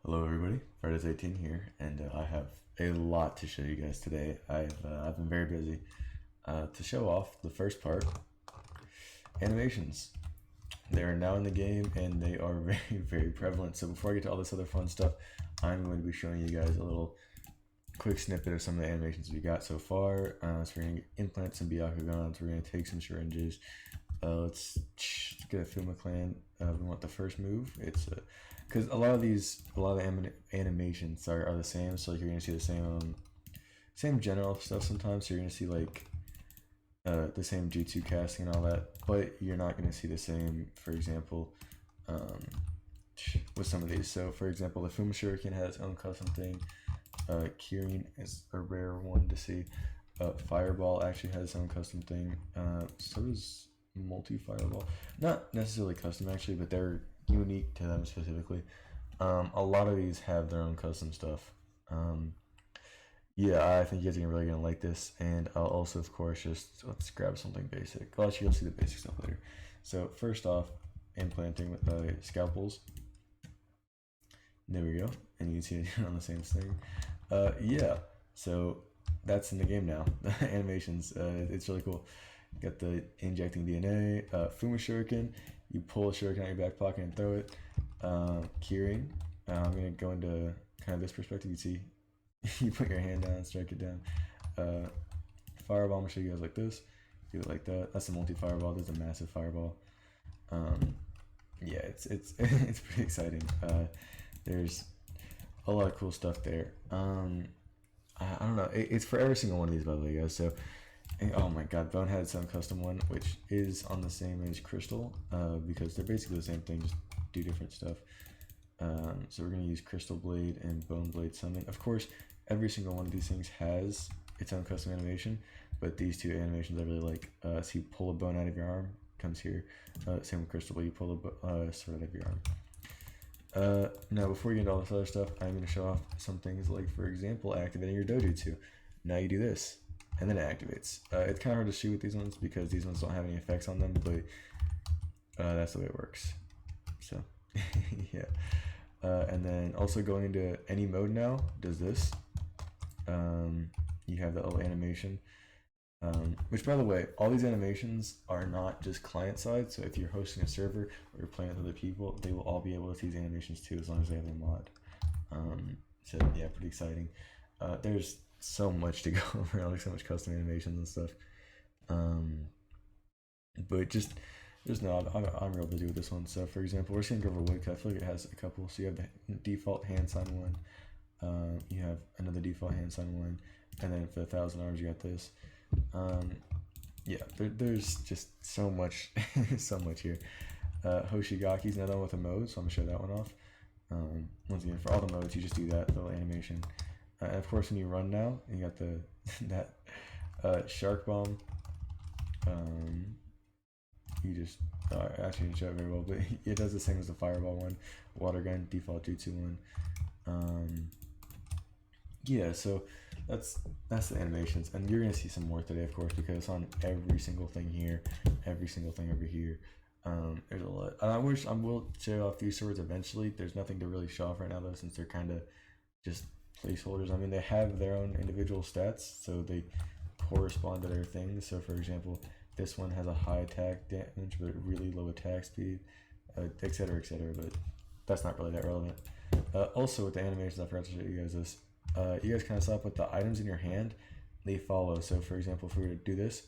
Hello everybody, Fridays18 here, and I have a lot to show you guys today. I've been very busy. To show off the first part, animations. They are now in the game and they are very prevalent. So before I get to all this other fun stuff, I'm going to be showing you guys a little quick snippet of some of the animations we got so far. So we're going to implant some Byakugans, we're going to take some syringes. Let's get a Fuma clan. We want the first move. It's because a lot of the animations are the same. So like you're gonna see the same general stuff sometimes. So you're gonna see like the same jutsu casting and all that, but you're not gonna see the same. For example, with some of these. So for example, the Fuma Shuriken has its own custom thing. Kirin is a rare one to see. Fireball actually has its own custom thing. So does multi-fireball, not necessarily custom actually, but they're unique to them specifically. A lot of these have their own custom stuff. Yeah, I think you guys are really gonna like this, and I'll also of course just let's grab something basic. Well, actually you'll see the basic stuff later. So first off, implanting with scalpels. There we go, and you can see it on the same thing. Yeah, so that's in the game now. The animations, it's really cool. Got the injecting DNA, Fuma Shuriken. You pull a shuriken out your back pocket and throw it. Kirin. I'm gonna go into kind of this perspective. You see, you put your hand down, strike it down. Fireball. I'm gonna show you guys like this. Do it like that. That's a multi-fireball. There's a massive fireball. Yeah, it's it's pretty exciting. There's a lot of cool stuff there. I don't know. It's for every single one of these, by the way, guys. So. Oh my god, Bone had its own custom one, which is on the same as Crystal, because they're basically the same thing, just do different stuff. So we're going to use Crystal Blade and Bone Blade Summon. Of course, every single one of these things has its own custom animation, but these two animations I really like. So you pull a bone out of your arm, comes here. Same with Crystal Blade, you pull a sword out of your arm. Now, before we get into all this other stuff, I'm going to show off some things like, for example, activating your Dojutsu. Now you do this. And then it activates. It's kind of hard to shoot with these ones because these ones don't have any effects on them, but that's the way it works. So, yeah. And then also going into any mode now does this. You have that little animation. Which, by the way, all these animations are not just client side. So if you're hosting a server or you're playing with other people, they will all be able to see these animations too as long as they have their mod. So yeah, pretty exciting. There's so much to go over, like so much custom animations and stuff. But just I'm real busy with this one. So for example, we're just gonna go over woodcut. I feel like it has a couple. So you have the default hand sign one. You have another default hand sign one, and then for 1,000 arms you got this. Yeah, there's just so much, so much here. Hoshigaki's another one with a mode, so I'm gonna show that one off. Once again, for all the modes, you just do that little animation. And of course, when you run now, you got the that shark bomb. You just actually didn't show it very well, but it does the same as the fireball one, water gun, default jutsu one. Yeah, so that's the animations, and you're gonna see some more today, of course, because it's on every single thing here, every single thing over here. There's a lot. I will show off these swords eventually. There's nothing to really show off right now though, since they're kind of just placeholders. I mean, they have their own individual stats, so they correspond to their things. So for example, this one has a high attack damage but really low attack speed, etc, etc, but that's not really that relevant. Also with the animations, I forgot to show you guys this. You guys kind of saw it, but the items in your hand, they follow. So for example, if we were to do this,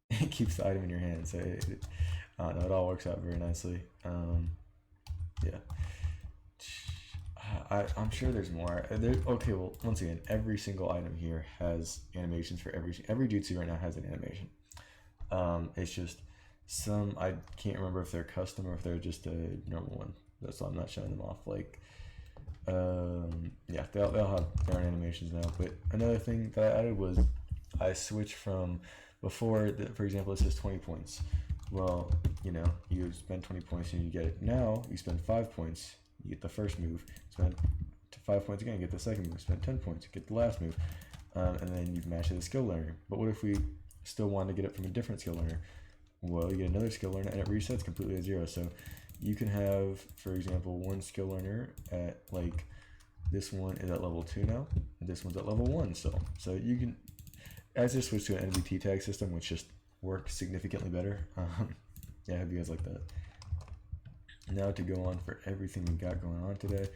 it keeps the item in your hand, so it all works out very nicely. Yeah, I'm sure there's more. Okay, well, once again, every single item here has animations for every jutsu right now has an animation. It's just some, I can't remember if they're custom or if they're just a normal one. That's why I'm not showing them off. Like, yeah, they'll have their own animations now. But another thing that I added was I switched from before, for example, it says 20 points. Well, you know, you spend 20 points and you get it. Now you spend 5 points, you get the first move. Spend 5 points again, get the second move. Spend 10 points, get the last move. And then you match it with skill learner. But what if we still want to get it from a different skill learner? Well, you get another skill learner and it resets completely at 0. So you can have, for example, one skill learner at like This one is at level 2 now, and this one's at level 1 still. So you can, as I switch to an NBT tag system, which just works significantly better. Yeah, I hope you guys like that. Now to go on for everything we got going on today.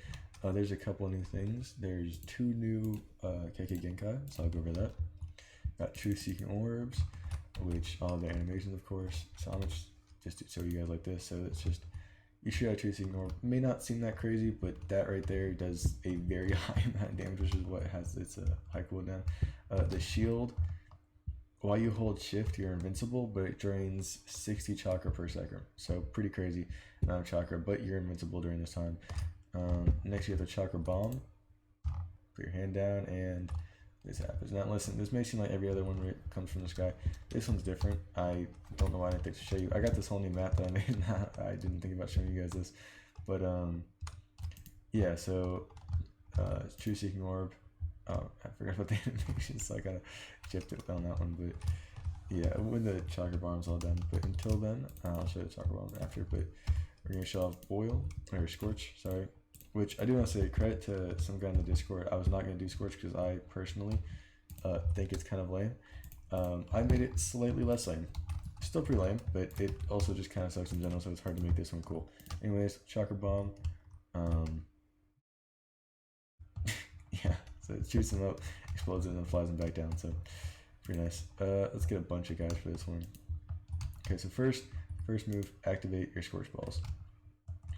There's a couple of new things. There's 2 new KK Genkai, so I'll go over that. Got Truth Seeking Orbs, which all the animations, of course. So I'm just to show you guys like this. So it's just, you shoot out Truth Seeking Orb. It may not seem that crazy, but that right there does a very high amount of damage, which is what it has its high cooldown. The shield, while you hold shift, you're invincible, but it drains 60 chakra per second. So pretty crazy amount of chakra, but you're invincible during this time. Next you have the chakra bomb. Put your hand down and this happens. Now listen, this may seem like every other one where it comes from this guy. This one's different. I don't know why I didn't think to show you. I got this whole new map that I made. I didn't think about showing you guys this. But yeah, so it's True Seeking Orb. Oh, I forgot about the animation, so I gotta shift it on that one. But yeah, when the chakra bomb's all done. But until then, I'll show you the chakra bomb after. But we're gonna show off Boil or Scorch, sorry. Which I do want to say credit to some guy in the Discord. I was not gonna do Scorch because I personally think it's kind of lame. I made it slightly less lame. Still pretty lame, but it also just kind of sucks in general, so it's hard to make this one cool. Anyways, chakra bomb. Yeah. So it shoots them up, explodes it, and then flies them back down. So pretty nice. Let's get a bunch of guys for this one. Okay, so first move, activate your Scorch Balls.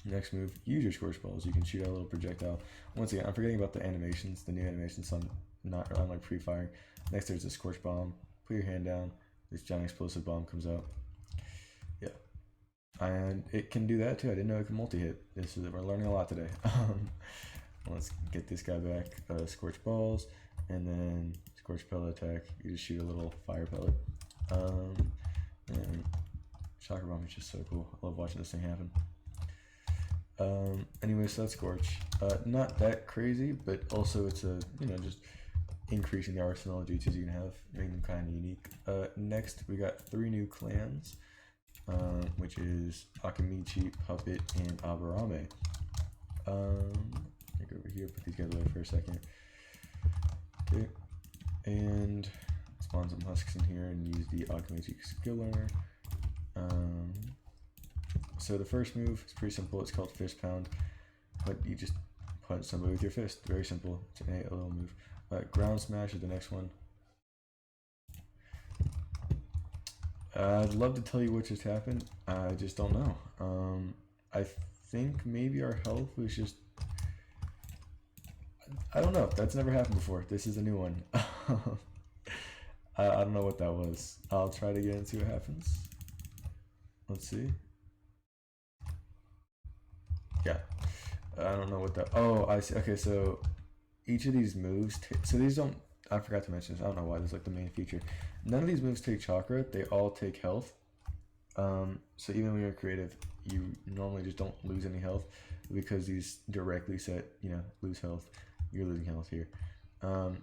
Next move, use your Scorch Balls. You can shoot out a little projectile. Once again, I'm forgetting about the animations, the new animations, so I'm like pre-firing. Next, there's a Scorch Bomb. Put your hand down. This giant explosive bomb comes out. Yeah, and it can do that too. I didn't know it could multi-hit. We're learning a lot today. Let's get this guy back. Scorch Balls, and then Scorch Pellet attack. You just shoot a little fire pellet. And Chakra Bomb is just so cool. I love watching this thing happen. Anyway, so that's Scorch. Not that crazy, but also it's a, just increasing the arsenal of jutsus you can have, making them kind of unique. Next, we got 3 new clans, which is Akamichi, Puppet, and Aburame. Go over here, put these guys away for a second. Okay, and spawn some husks in here and use the Akamichi skill learner. So the first move is pretty simple. It's called Fist Pound, but you just punch somebody with your fist. Very simple. It's a little move. Ground Smash is the next one. I'd love to tell you what just happened. I just don't know. I think maybe our health was just, I don't know. That's never happened before. This is a new one. I don't know what that was. I'll try to get and see what happens. Let's see. Yeah. I don't know what that... Oh, I see. Okay, so each of these moves... So these don't... I forgot to mention this. I don't know why. This is like the main feature. None of these moves take chakra. They all take health. So even when you're creative, you normally just don't lose any health because these directly set, lose health. You're losing health here. And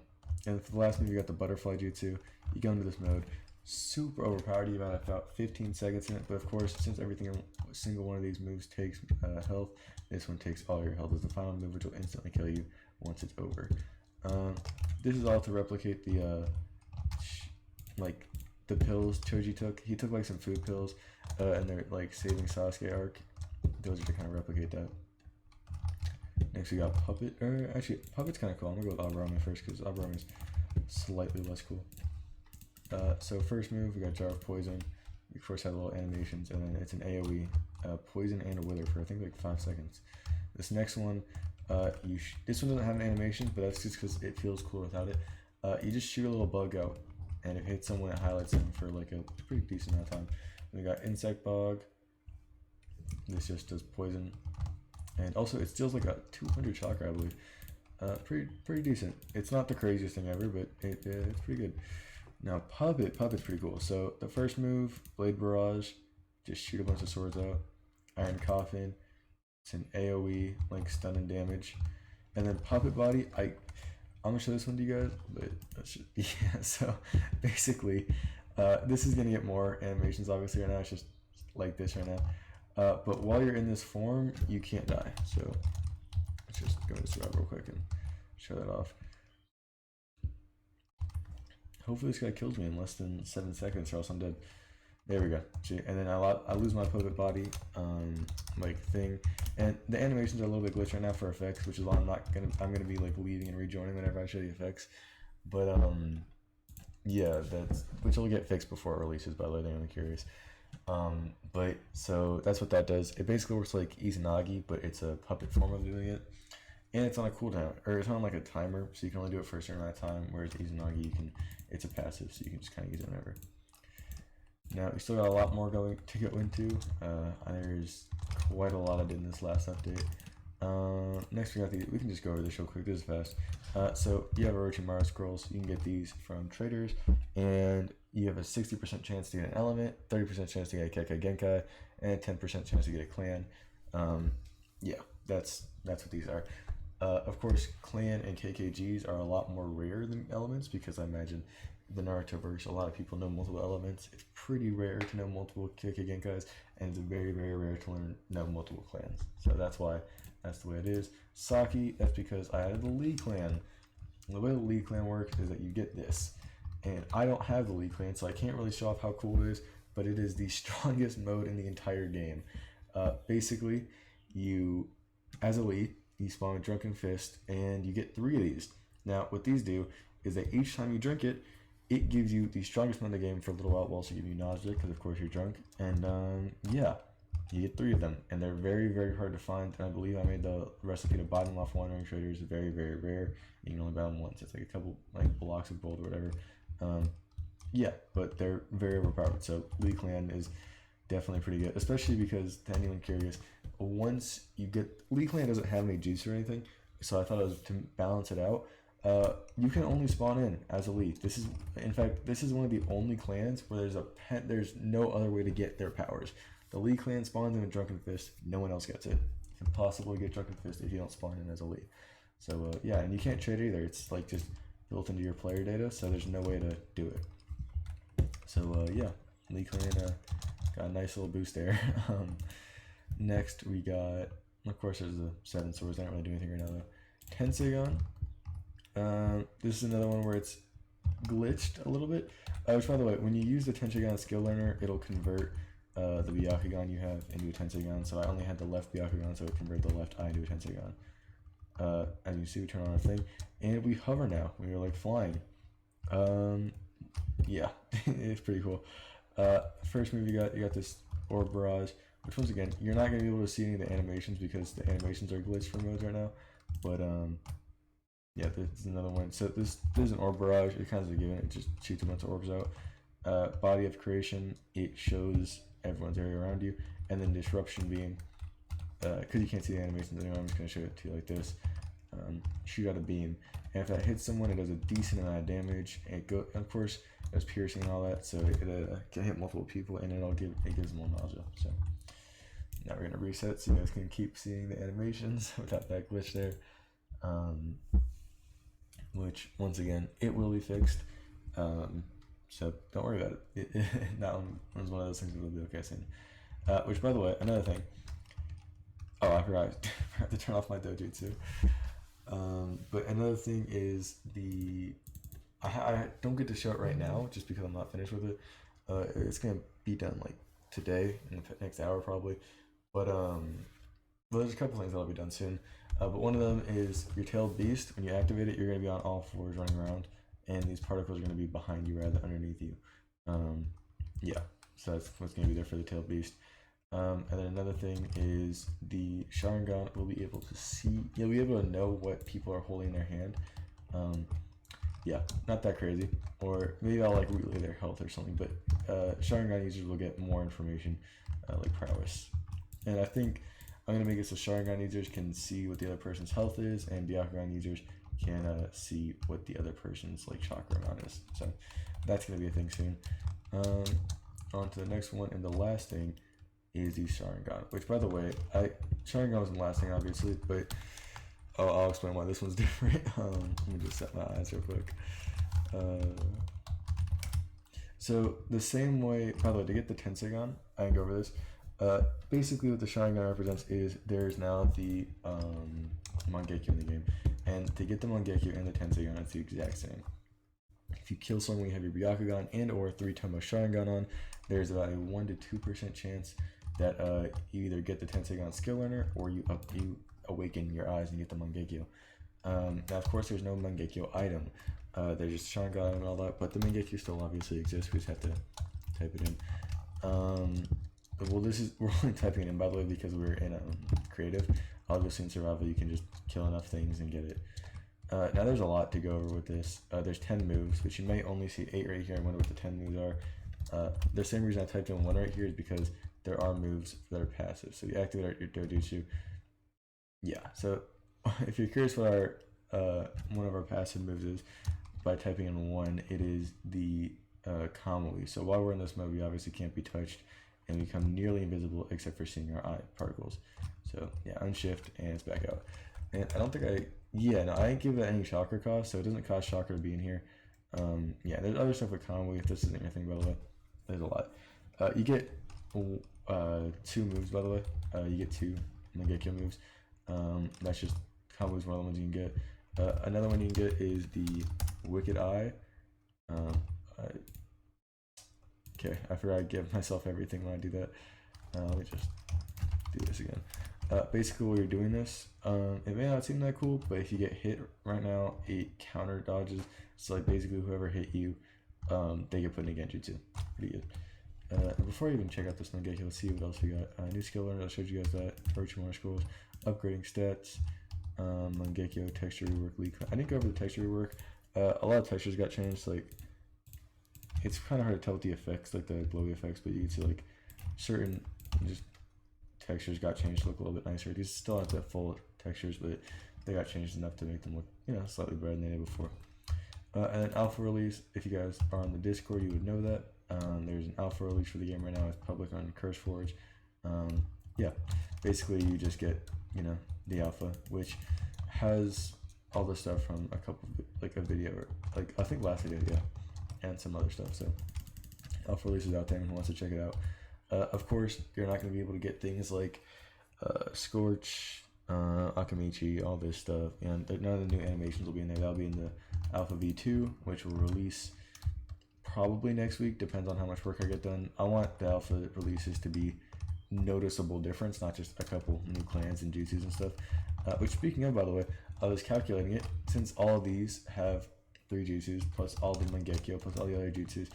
for the last move, you got the butterfly jutsu. You go into this mode, super overpowered. You have about 15 seconds in it, but of course, since single one of these moves takes health, this one takes all your health as the final move, which will instantly kill you once it's over. This is all to replicate the the pills Choji took. He took like some food pills, and they're like saving Sasuke arc. Those are to kind of replicate that. Next we got Puppet, actually Puppet's kind of cool. I'm gonna go with Aburame first because Aburame is slightly less cool. So first move, we got Jar of Poison. We first have little animations, and then it's an AoE, Poison and a Wither for I think like 5 seconds. This next one, this one doesn't have an animation, but that's just because it feels cool without it. You just shoot a little bug out, and if it hits someone, it highlights them for like a pretty decent amount of time. Then we got Insect Bog. This just does poison. And also, it steals like a 200 chakra, I believe. Pretty decent. It's not the craziest thing ever, but it's pretty good. Now, Puppet's pretty cool. So, the first move, Blade Barrage, just shoot a bunch of swords out. Iron Coffin, it's an AoE, like stun and damage. And then Puppet Body, I'm gonna show this one to you guys, but that's just, yeah, so basically, this is gonna get more animations obviously right now. It's just like this right now. But while you're in this form, you can't die. So let's just go to survive real quick and show that off. Hopefully this guy kills me in less than 7 seconds or else I'm dead. There we go. See, and then I lose my pivot body like thing, and the animations are a little bit glitched right now for effects, which is why I'm gonna be like leaving and rejoining whenever I show the effects. But yeah, which will get fixed before it releases, by the way. I'm curious. But so that's what that does. It basically works like Izanagi, but it's a puppet form of doing it, and it's on a cooldown, or it's on like a timer, so you can only do it for a certain amount of time. Whereas Izanagi, it's a passive, so you can just kind of use it whenever. Now we still got a lot more to go into. There's quite a lot I did in this last update. Next we can just go over this real quick. This is fast. So you have Orochimaru scrolls. You can get these from traders, and you have a 60% chance to get an element, 30% chance to get a Kekkai Genkai, and a 10% chance to get a clan. Yeah, that's what these are. Of course, clan and KKGs are a lot more rare than elements, because I imagine the Naruto verse, a lot of people know multiple elements. It's pretty rare to know multiple Kekkai Genkais, and it's very, very rare to know multiple clans. So that's why that's the way it is. Saki, that's because I added the Lee clan. And the way the Lee clan works is that you get this. And I don't have the Lee clan, so I can't really show off how cool it is, but it is the strongest mode in the entire game. Basically, as a Lee, you spawn a Drunken Fist, and you get 3 of these. Now, what these do is that each time you drink it, it gives you the strongest mode in the game for a little while. It will also give you nausea, because of course you're drunk. And yeah, you get 3 of them, and they're very, very hard to find. And I believe I made the recipe to buy them off wandering traders. Very, very rare. You can only buy them once. It's like a couple blocks of gold or whatever. Yeah, but they're very overpowered. So Lee Clan is definitely pretty good, especially because, to anyone curious, once you get Lee Clan doesn't have any juice or anything, so I thought it was to balance it out. You can only spawn in as a Lee. In fact, this is one of the only clans where there's no other way to get their powers. The Lee clan spawns in a Drunken Fist. No one else gets it. It's impossible to get Drunken Fist if you don't spawn in as a Lee. So yeah, and you can't trade either. It's like just built into your player data, so there's no way to do it. So yeah, Lee clan got a nice little boost there. Next we got, of course, there's the 7 swords. I don't really do anything right now though. Tenseigan. This is another one where it's glitched a little bit. Which, by the way, when you use the Tenseigan skill learner, it'll convert the Byakugan you have into a Tenseigan. So I only had the left Byakugan, so it converted the left eye into a Tenseigan. As you see, we turn on our thing, and we hover now. We are like flying. Yeah, it's pretty cool. First move you got this Orb Barrage, which once again, you're not going to be able to see any of the animations because the animations are glitched for modes right now. But yeah, this is another one. So this is an Orb Barrage. It kind of is a given. It just shoots a bunch of orbs out. Body of Creation, it shows everyone's area around you. And then Disruption Beam, because you can't see the animations anymore, I'm just going to show it to you like this. Shoot out a beam. And if that hits someone, it does a decent amount of damage. And of course, there's piercing and all that, so it can hit multiple people, and it gives them more nausea. So now we're going to reset so you guys can keep seeing the animations without that glitch there. Which, once again, it will be fixed. So don't worry about it. That one was one of those things that will be okay soon. Which, by the way, another thing. Oh, I forgot to turn off my dojutsu. But another thing is I don't get to show it right now just because I'm not finished with it. It's gonna be done like today in the next hour probably. But well, there's a couple things that'll be done soon. But one of them is your tailed beast. When you activate it, you're gonna be on all fours running around, and these particles are gonna be behind you rather than underneath you. Yeah, so that's what's gonna be there for the tailed beast. And then another thing is the Sharingan will be able to see. You'll be able to know what people are holding in their hand. Yeah, not that crazy. Or maybe I'll like relay their health or something. But Sharingan users will get more information, like prowess. And I think I'm gonna make it so Sharingan users can see what the other person's health is, and Byakugan users can see what the other person's like chakra amount is. So that's gonna be a thing soon. On to the next one, and the last thing is the Sharingan, which, by the way, Sharingan wasn't the last thing, obviously, but I'll explain why this one's different. Let me just set my eyes real quick. So the same way, by the way, to get the Tenseigan, I can go over this. Basically, what the Sharingan represents is there's now the Mangekyo in the game. And to get the Mangekyo and the Tenseigan, it's the exact same. If you kill someone when you have your Byakugan and or 3-Tomo Sharingan on, there's about a 1 to 2% chance that you either get the Tenseigan skill learner or you awaken your eyes and get the Mangekyo. Now, of course, there's no Mangekyo item. There's just Sharingan and all that, but the Mangekyo still obviously exists. We just have to type it in. Well, we're only typing it in, by the way, because we're in creative. Obviously, in survival, you can just kill enough things and get it. Now, there's a lot to go over with this. There's 10 moves, but you may only see 8 right here. I wonder what the 10 moves are. The same reason I typed in 1 right here is because there are moves that are passive. So you activate your Dojutsu. Yeah, so if you're curious what our one of our passive moves is, by typing in 1, it is the Kamui. So while we're in this mode, we obviously can't be touched and become nearly invisible except for seeing our eye particles. So yeah, unshift and it's back out. And I don't think I didn't give that any chakra cost, so it doesn't cost chakra to be in here. Yeah, there's other stuff with Kamui. If this isn't your thing, by the way, there's a lot. You get 2 moves, by the way. You get 2 Mangekyo moves. That's just Kamui's one of the ones you can get. Another one you can get is the Wicked Eye. Okay, I forgot I give myself everything when I do that. Let me just do this again. Basically, while you're doing this, it may not seem that cool, but if you get hit right now, it counter dodges. So like basically, whoever hit you, they get put in a Genjutsu. Pretty good. Before I even check out this Mangekyo, let's see what else we got. New skill learner, I showed you guys that. Orochimaru scrolls, upgrading stats, Mangekyo texture rework leak. I didn't go over the texture rework. A lot of textures got changed. Like it's kind of hard to tell with the effects, like the glowy effects, but you can see like certain just textures got changed to look a little bit nicer. These still aren't that full textures, but they got changed enough to make them look, slightly better than they did before. And then alpha release, if you guys are on the Discord, you would know that. There's an alpha release for the game right now. It's public on CurseForge. Yeah, basically you just get, the alpha, which has all the stuff from a couple of, like a video, or like I think last video, yeah, and some other stuff. So alpha release is out there, and who wants to check it out. Of course, you're not going to be able to get things like Scorch, Akamichi, all this stuff, and none of the new animations will be in there. That'll be in the Alpha V2, which will release probably next week, depends on how much work I get done. I want the Alpha releases to be noticeable difference, not just a couple new clans and jutsus and stuff. Which, speaking of, by the way, I was calculating it, since all of these have 3 jutsus, plus all the Mangekyo, plus all the other jutsus.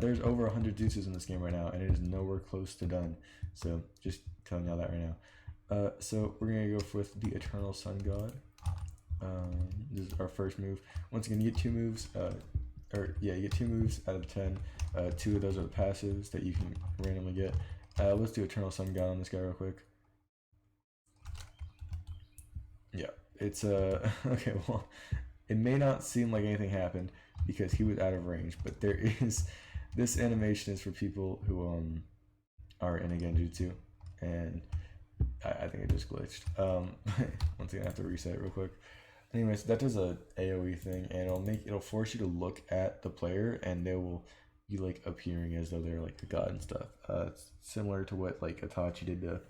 There's over 100 jutsus in this game right now, and it is nowhere close to done. So, just telling y'all that right now. So, we're going to go with the Eternal Sun God. This is our first move. Once again, you get 2 moves, you get 2 moves out of 10. 2 of those are the passives that you can randomly get. Let's do Eternal Sun God on this guy real quick. Yeah, it's, okay, well, it may not seem like anything happened because he was out of range, but there is, this animation is for people who are in a Genjutsu, and I think it just glitched. Once again, I have to reset it real quick. Anyways, that does a AoE thing, and it'll force you to look at the player, and they will be like appearing as though they're like a god and stuff. It's similar to what like Itachi did to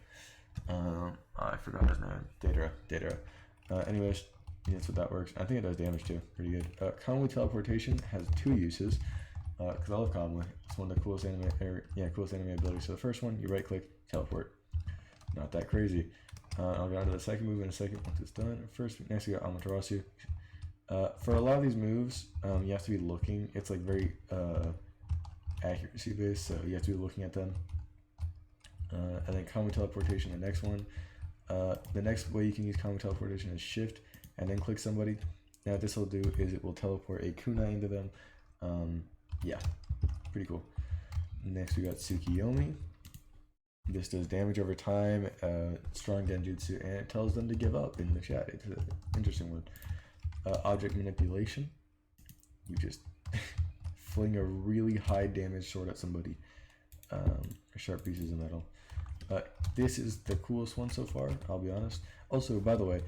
I forgot his name. Deidara. Anyways, that's what that works. I think it does damage too. Pretty good. Kamui teleportation has 2 uses. Because I love Kamui. It's one of the coolest anime abilities. So the first one, you right click, teleport. Not that crazy. I'll go on to the second move in a second once it's done. Next we got Amaterasu. For a lot of these moves, you have to be looking. It's like very accuracy based, so you have to be looking at them. And then Kamui teleportation, the next one. The next way you can use Kamui teleportation is shift and then click somebody. Now what this will do is it will teleport a kunai into them. Yeah, pretty cool. Next we got Tsukiyomi. This does damage over time, strong genjutsu, and it tells them to give up in the chat. It's an interesting one. Object manipulation. You just fling a really high damage sword at somebody. Sharp pieces of metal. This is the coolest one so far, I'll be honest. Also, by the way,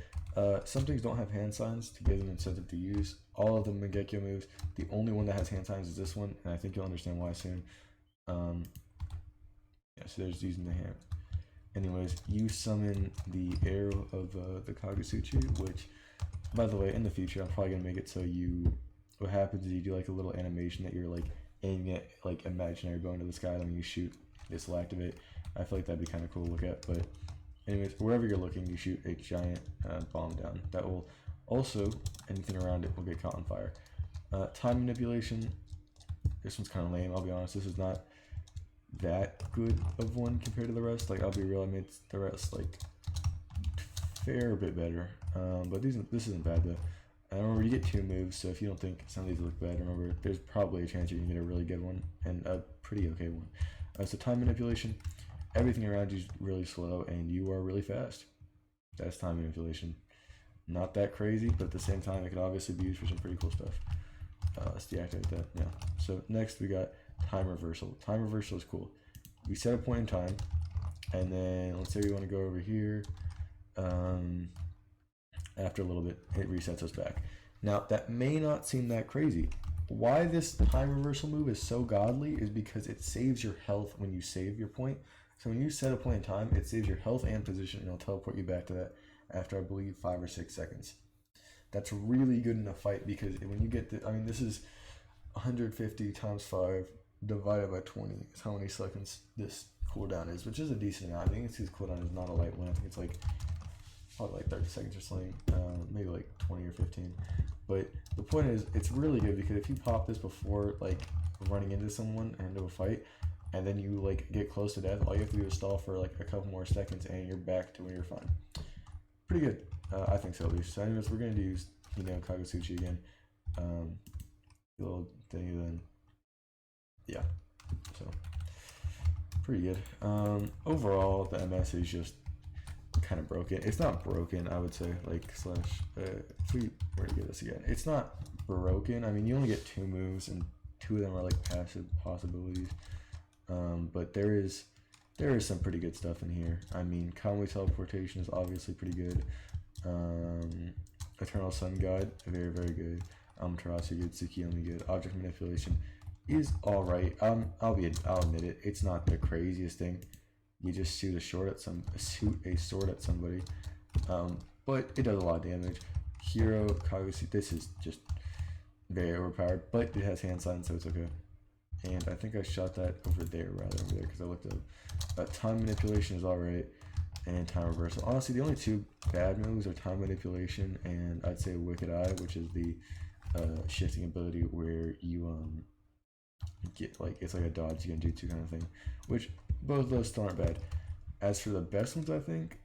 some things don't have hand signs to give them incentive to use. All of the Mangekyo moves, the only one that has hand signs is this one, and I think you'll understand why soon. Yeah, so there's using the hand. anyways, you summon the arrow of the Kagutsuchi, which, by the way, in the future, I'm probably gonna make it so what happens is you do like a little animation that you're like aiming at like imaginary bow into the sky, and when you shoot, this will activate. I feel like that'd be kind of cool to look at, but anyways, wherever you're looking, you shoot a giant bomb down. That will also, anything around it will get caught on fire. Time manipulation, this one's kind of lame, I'll be honest. This is not that good of one compared to the rest. Like, I'll be real, I made the rest like fair bit better, but this isn't bad though. And remember, you get 2 moves, so if you don't think some of these look bad, remember there's probably a chance you can get a really good one and a pretty okay one. So time manipulation, everything around you is really slow and you are really fast. That's time manipulation. Not that crazy, but at the same time it could obviously be used for some pretty cool stuff. Let's deactivate that. Yeah. So next we got time reversal. Time reversal is cool. We set a point in time, and then let's say we want to go over here. After a little bit, it resets us back. Now that may not seem that crazy. Why this time reversal move is so godly is because it saves your health when you save your point. So when you set a point in time, it saves your health and position, and it'll teleport you back to that after, I believe, 5 or 6 seconds. That's really good in a fight, because when you get I mean, this is 150 times 5 divided by 20 is how many seconds this cooldown is, which is a decent amount. I think this cooldown is not a light one. I think it's like probably like 30 seconds or something, maybe like 20 or 15. But the point is, it's really good because if you pop this before like running into someone and into a fight, and then you like get close to death, all you have to do is stall for like a couple more seconds and you're back to when you're fine. Pretty good. I think so, at least. So anyways, we're going to use, Kagutsuchi again. Little thing, then. Yeah. So, pretty good. Overall, the MS is just kind of broken. It's not broken, I would say. Like, slash, if we were to get this again. It's not broken. I mean, you only get 2 moves, and 2 of them are like passive possibilities. But there is some pretty good stuff in here. I mean, Kamui teleportation is obviously pretty good. Eternal Sun God, very, very good. Amaterasu good. Tsukiyomi good. Object manipulation is alright. I'll admit it. It's not the craziest thing. You just shoot a sword at somebody. But it does a lot of damage. Hero Kagusi, this is just very overpowered, but it has hand sign, so it's okay. And I think I shot that over there because I looked up. Time manipulation is alright, and time reversal. Honestly, the only 2 bad moves are time manipulation and I'd say Wicked Eye, which is the shifting ability where you get like, it's like a dodge genjutsu kind of thing, which both of those still aren't bad. As for the best ones, I think,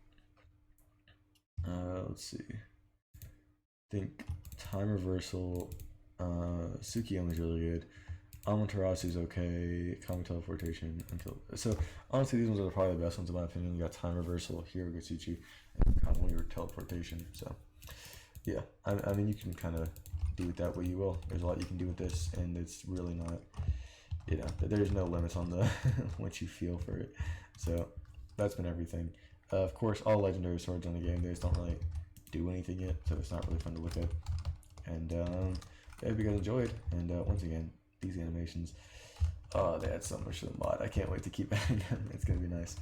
let's see. I think time reversal, Tsukiyomi is really good. Amaterasu is okay. Kamui teleportation so honestly, these ones are probably the best ones in my opinion. You got time reversal, Hero Gotsuchi, and Kamui teleportation. So yeah, I mean, you can kind of do with that what you will. There's a lot you can do with this, and it's really not, there's no limits on the what you feel for it. So that's been everything. Of course, all legendary swords on the game, they just don't really do anything yet, so it's not really fun to look at. And I hope you guys enjoyed. And once again, these animations, they add so much to the mod. I can't wait to keep adding them. It's gonna be nice.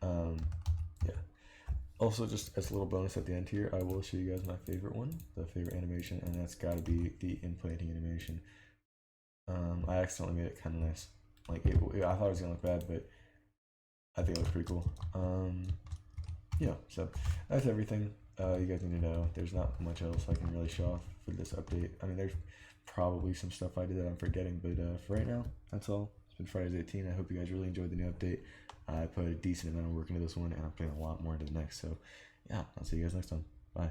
Yeah. Also, just as a little bonus at the end here, I will show you guys my favorite one, the favorite animation, and that's got to be the implanting animation. I accidentally made it kind of nice. Like, I thought it was gonna look bad, but I think it looks pretty cool. Yeah. So that's everything. You guys need to know. There's not much else I can really show off for this update. I mean, there's probably some stuff I did that I'm forgetting, but for right now, that's all. It's been Fridays 18. I hope you guys really enjoyed the new update. I put a decent amount of work into this one, and I'm putting a lot more into the next. So yeah, I'll see you guys next time. Bye.